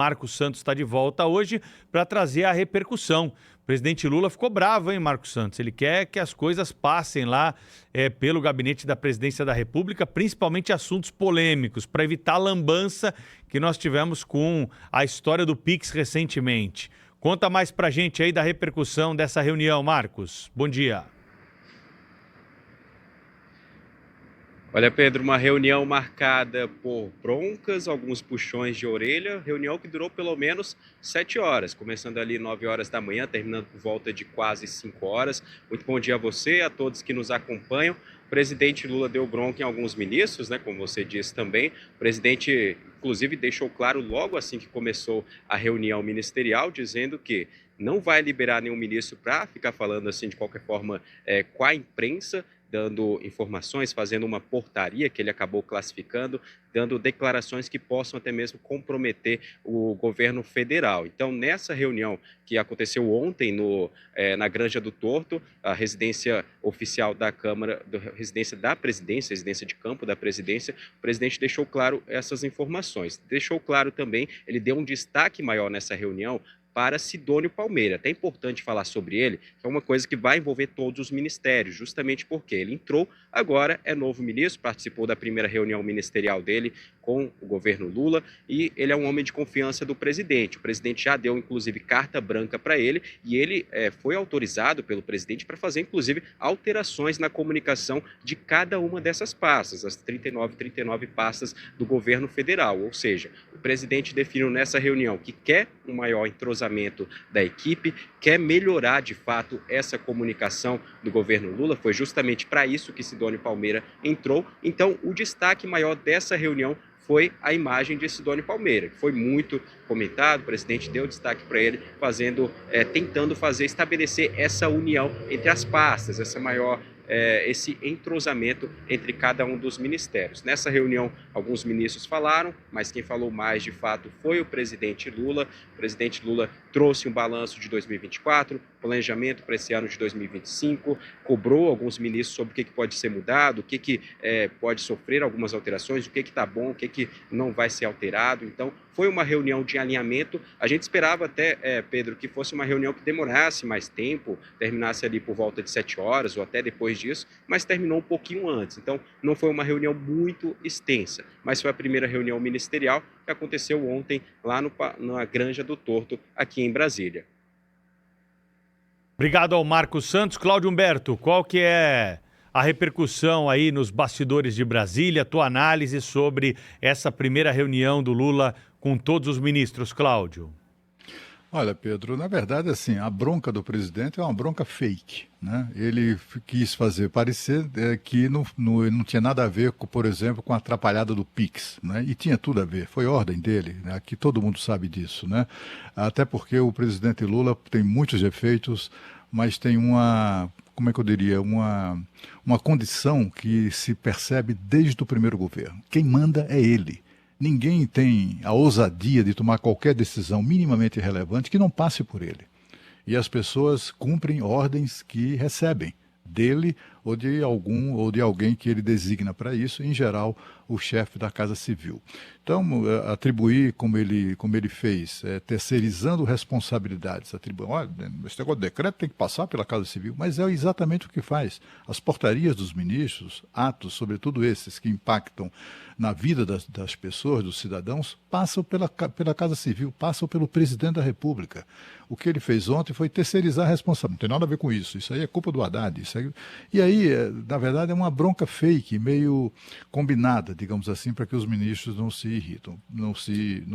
Marcos Santos está de volta hoje para trazer a repercussão. O presidente Lula ficou bravo, hein, Marcos Santos? Ele quer que as coisas passem lá pelo gabinete da presidência da República, principalmente assuntos polêmicos, para evitar a lambança que nós tivemos com a história do Pix recentemente. Conta mais pra gente aí da repercussão dessa reunião, Marcos. Bom dia. Olha, Pedro, uma reunião marcada por broncas, alguns puxões de orelha, reunião que durou pelo menos 7 horas, começando ali 9 horas da manhã, terminando por volta de quase 5 horas. Muito bom dia a você, a todos que nos acompanham. O presidente Lula deu bronca em alguns ministros, né, como você disse também. O presidente, inclusive, deixou claro logo assim que começou a reunião ministerial, dizendo que não vai liberar nenhum ministro para ficar falando assim de qualquer forma com a imprensa, dando informações, fazendo uma portaria que ele acabou classificando, dando declarações que possam até mesmo comprometer o governo federal. Então, nessa reunião que aconteceu ontem na Granja do Torto, a residência oficial da Câmara, residência da presidência, residência de campo da presidência, o presidente deixou claro essas informações. Deixou claro também, ele deu um destaque maior nessa reunião para Sidônio Palmeira. Até importante falar sobre ele, que é uma coisa que vai envolver todos os ministérios, justamente porque ele entrou, agora é novo ministro, participou da primeira reunião ministerial dele com o governo Lula e ele é um homem de confiança do presidente. O presidente já deu, inclusive, carta branca para ele e ele foi autorizado pelo presidente para fazer, inclusive, alterações na comunicação de cada uma dessas pastas, as 39 pastas do governo federal. Ou seja, o presidente definiu nessa reunião que quer um maior entrosamento da equipe, quer melhorar, de fato, essa comunicação do governo Lula. Foi justamente para isso que Sidônio Palmeira entrou. Então, o destaque maior dessa reunião foi a imagem de Sidônio Palmeira, que foi muito comentado, o presidente deu destaque para ele, tentando estabelecer essa união entre as pastas, esse entrosamento entre cada um dos ministérios. Nessa reunião, alguns ministros falaram, mas quem falou mais, de fato, foi o presidente Lula. O presidente Lula trouxe um balanço de 2024, planejamento para esse ano de 2025, cobrou alguns ministros sobre o que pode ser mudado, o que pode sofrer algumas alterações, o que está bom, o que não vai ser alterado. Então, foi uma reunião de alinhamento. A gente esperava até, Pedro, que fosse uma reunião que demorasse mais tempo, terminasse ali por volta de 7 horas ou até depois disso, mas terminou um pouquinho antes. Então, não foi uma reunião muito extensa, mas foi a primeira reunião ministerial que aconteceu ontem lá na Granja do Torto, aqui em Brasília. Obrigado ao Marcos Santos. Cláudio Humberto, qual que é a repercussão aí nos bastidores de Brasília, tua análise sobre essa primeira reunião do Lula com todos os ministros, Cláudio? Olha, Pedro, na verdade, assim, a bronca do presidente é uma bronca fake, né? Ele quis fazer parecer que não tinha nada a ver, por exemplo, com a atrapalhada do Pix, né? E tinha tudo a ver, foi ordem dele, né? Aqui todo mundo sabe disso, né? Até porque o presidente Lula tem muitos defeitos, mas tem como é que eu diria, uma condição que se percebe desde o primeiro governo. Quem manda é ele. Ninguém tem a ousadia de tomar qualquer decisão minimamente relevante que não passe por ele. E as pessoas cumprem ordens que recebem dele ou de alguém que ele designa para isso, em geral, o chefe da Casa Civil. Então, atribuir como ele fez, terceirizando responsabilidades, olha, esse negócio de decreto tem que passar pela Casa Civil, mas é exatamente o que faz. As portarias dos ministros, atos, sobretudo esses que impactam na vida das pessoas, dos cidadãos, passam pela Casa Civil, passam pelo presidente da República. O que ele fez ontem foi terceirizar a responsabilidade. Não tem nada a ver com isso. Isso aí é culpa do Haddad. E aí, na verdade, é uma bronca fake, meio combinada, digamos assim, para que os ministros não se irritam, não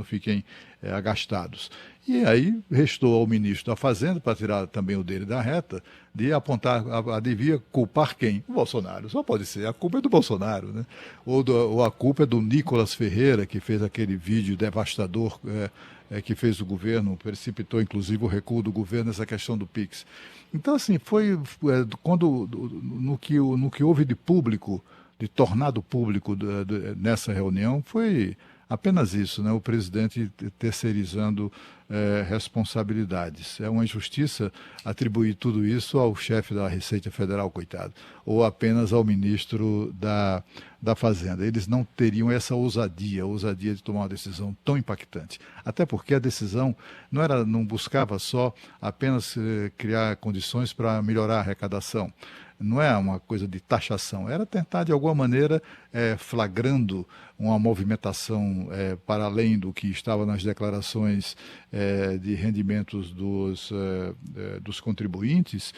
fiquem agastados. E aí restou ao ministro da Fazenda, para tirar também o dele da reta, de apontar, devia culpar quem? O Bolsonaro. Só pode ser, a culpa é do Bolsonaro, né? Ou a culpa é do Nicolas Ferreira, que fez aquele vídeo devastador que fez o governo, precipitou inclusive o recuo do governo nessa questão do Pix. Então, assim, no que houve de público, de tornado público nessa reunião, foi Apenas isso, né? O presidente terceirizando responsabilidades. É uma injustiça atribuir tudo isso ao chefe da Receita Federal, coitado, ou apenas ao ministro da Fazenda. Eles não teriam essa ousadia de tomar uma decisão tão impactante. Até porque a decisão não buscava só apenas criar condições para melhorar a arrecadação. Não é uma coisa de taxação, era tentar de alguma maneira, flagrando uma movimentação para além do que estava nas declarações de rendimentos dos contribuintes,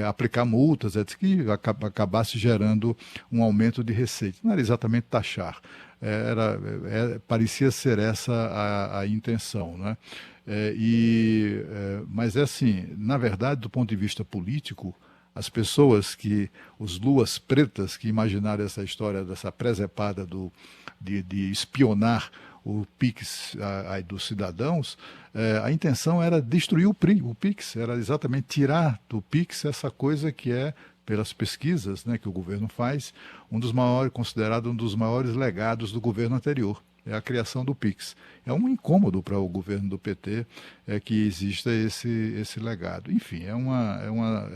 aplicar multas, etc., que acabasse gerando um aumento de receita. Não era exatamente taxar, parecia ser essa a intenção, né? Mas é assim, na verdade, do ponto de vista político, as pessoas os luas pretas que imaginaram essa história dessa presepada de espionar o PIX dos cidadãos, a intenção era destruir o PIX, era exatamente tirar do PIX essa coisa que é, pelas pesquisas, né, que o governo faz, considerado um dos maiores legados do governo anterior. É a criação do PIX. É um incômodo para o governo do PT que exista esse legado. Enfim,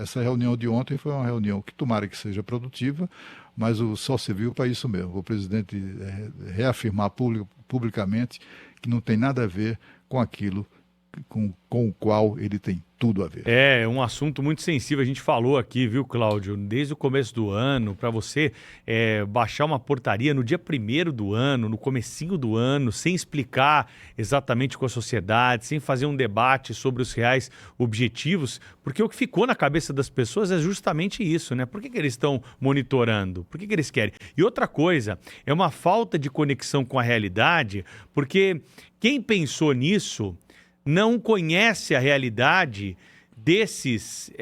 essa reunião de ontem foi uma reunião que tomara que seja produtiva, mas só serviu para isso mesmo. O presidente reafirmar publicamente que não tem nada a ver com aquilo com o qual ele tem tudo a ver. É um assunto muito sensível, a gente falou aqui, viu, Cláudio? Desde o começo do ano, para você baixar uma portaria no dia 1º do ano, no comecinho do ano, sem explicar exatamente com a sociedade, sem fazer um debate sobre os reais objetivos, porque o que ficou na cabeça das pessoas é justamente isso, né? Por que eles estão monitorando? Por que eles querem? E outra coisa, é uma falta de conexão com a realidade, porque quem pensou nisso não conhece a realidade desses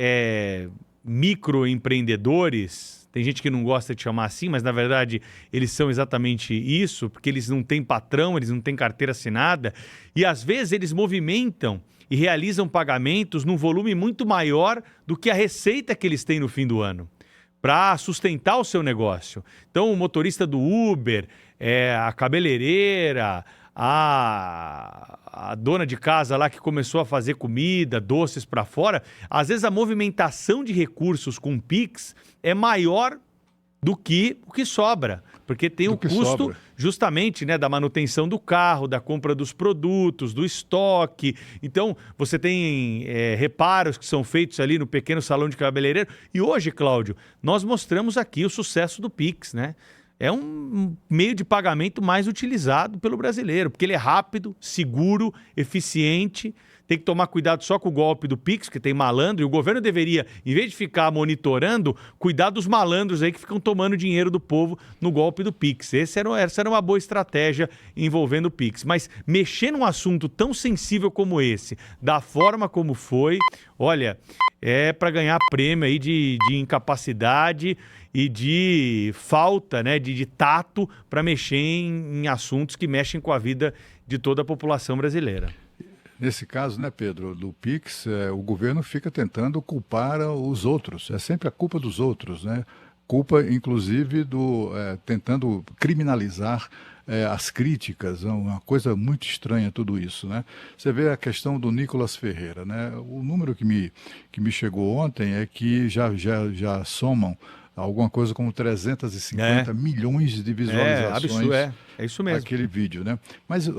microempreendedores. Tem gente que não gosta de chamar assim, mas na verdade eles são exatamente isso, porque eles não têm patrão, eles não têm carteira assinada, e às vezes eles movimentam e realizam pagamentos num volume muito maior do que a receita que eles têm no fim do ano, para sustentar o seu negócio. Então o motorista do Uber, a cabeleireira, a dona de casa lá que começou a fazer comida, doces para fora, às vezes a movimentação de recursos com Pix é maior do que o que sobra, porque tem o custo justamente, né, da manutenção do carro, da compra dos produtos, do estoque. Então, você tem reparos que são feitos ali no pequeno salão de cabeleireiro. E hoje, Cláudio, nós mostramos aqui o sucesso do Pix, né? É um meio de pagamento mais utilizado pelo brasileiro, porque ele é rápido, seguro, eficiente. Tem que tomar cuidado só com o golpe do Pix, porque tem malandro, e o governo deveria, em vez de ficar monitorando, cuidar dos malandros aí que ficam tomando dinheiro do povo no golpe do Pix. Essa era uma boa estratégia envolvendo o Pix. Mas mexer num assunto tão sensível como esse, da forma como foi, olha, é para ganhar prêmio aí de incapacidade e de falta, né, de tato para mexer em assuntos que mexem com a vida de toda a população brasileira. Nesse caso, né, Pedro, do Pix, o governo fica tentando culpar os outros. É sempre a culpa dos outros, né? Culpa, inclusive, tentando criminalizar as críticas. Uma coisa muito estranha tudo isso, né? Você vê a questão do Nicolas Ferreira, né? O número que me chegou ontem é que já somam alguma coisa como 350 milhões de visualizações. É isso mesmo. Aquele vídeo, né? Mas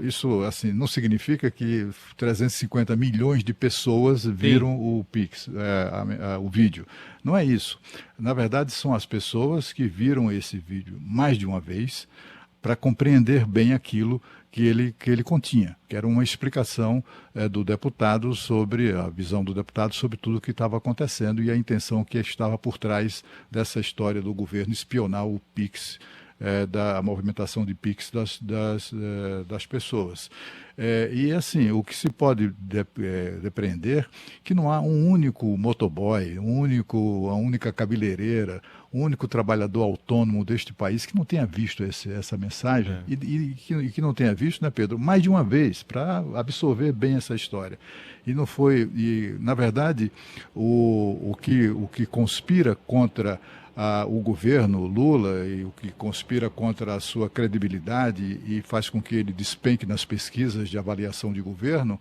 isso assim, não significa que 350 milhões de pessoas viram o Pix, o vídeo. Não é isso. Na verdade, são as pessoas que viram esse vídeo mais de uma vez para compreender bem aquilo que ele continha, que era uma explicação do deputado sobre a visão do deputado sobre tudo o que estava acontecendo e a intenção que estava por trás dessa história do governo espionar o Pix, da movimentação de Pix das pessoas. E assim, o que se pode depreender que não há um único motoboy, uma única cabeleireira, um único trabalhador autônomo deste país que não tenha visto essa mensagem e que não tenha visto, né, Pedro, mais de uma vez, para absorver bem essa história. E não foi, na verdade, o que conspira contra o governo Lula e o que conspira contra a sua credibilidade e faz com que ele despenque nas pesquisas de avaliação de governo,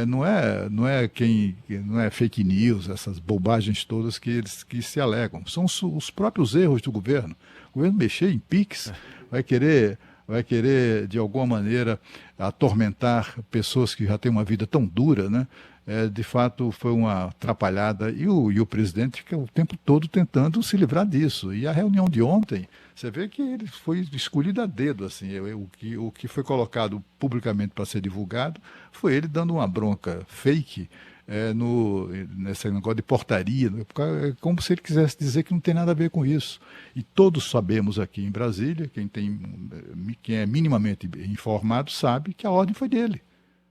não é fake news, essas bobagens todas que se alegam. São os próprios erros do governo. O governo mexer em PIX vai querer, de alguma maneira, atormentar pessoas que já têm uma vida tão dura, né? De fato, foi uma atrapalhada e o presidente fica o tempo todo tentando se livrar disso. E a reunião de ontem, você vê que ele foi escolhido a dedo. Assim, o que foi colocado publicamente para ser divulgado foi ele dando uma bronca fake nesse negócio de portaria, é como se ele quisesse dizer que não tem nada a ver com isso. E todos sabemos aqui em Brasília, quem é minimamente informado sabe que a ordem foi dele.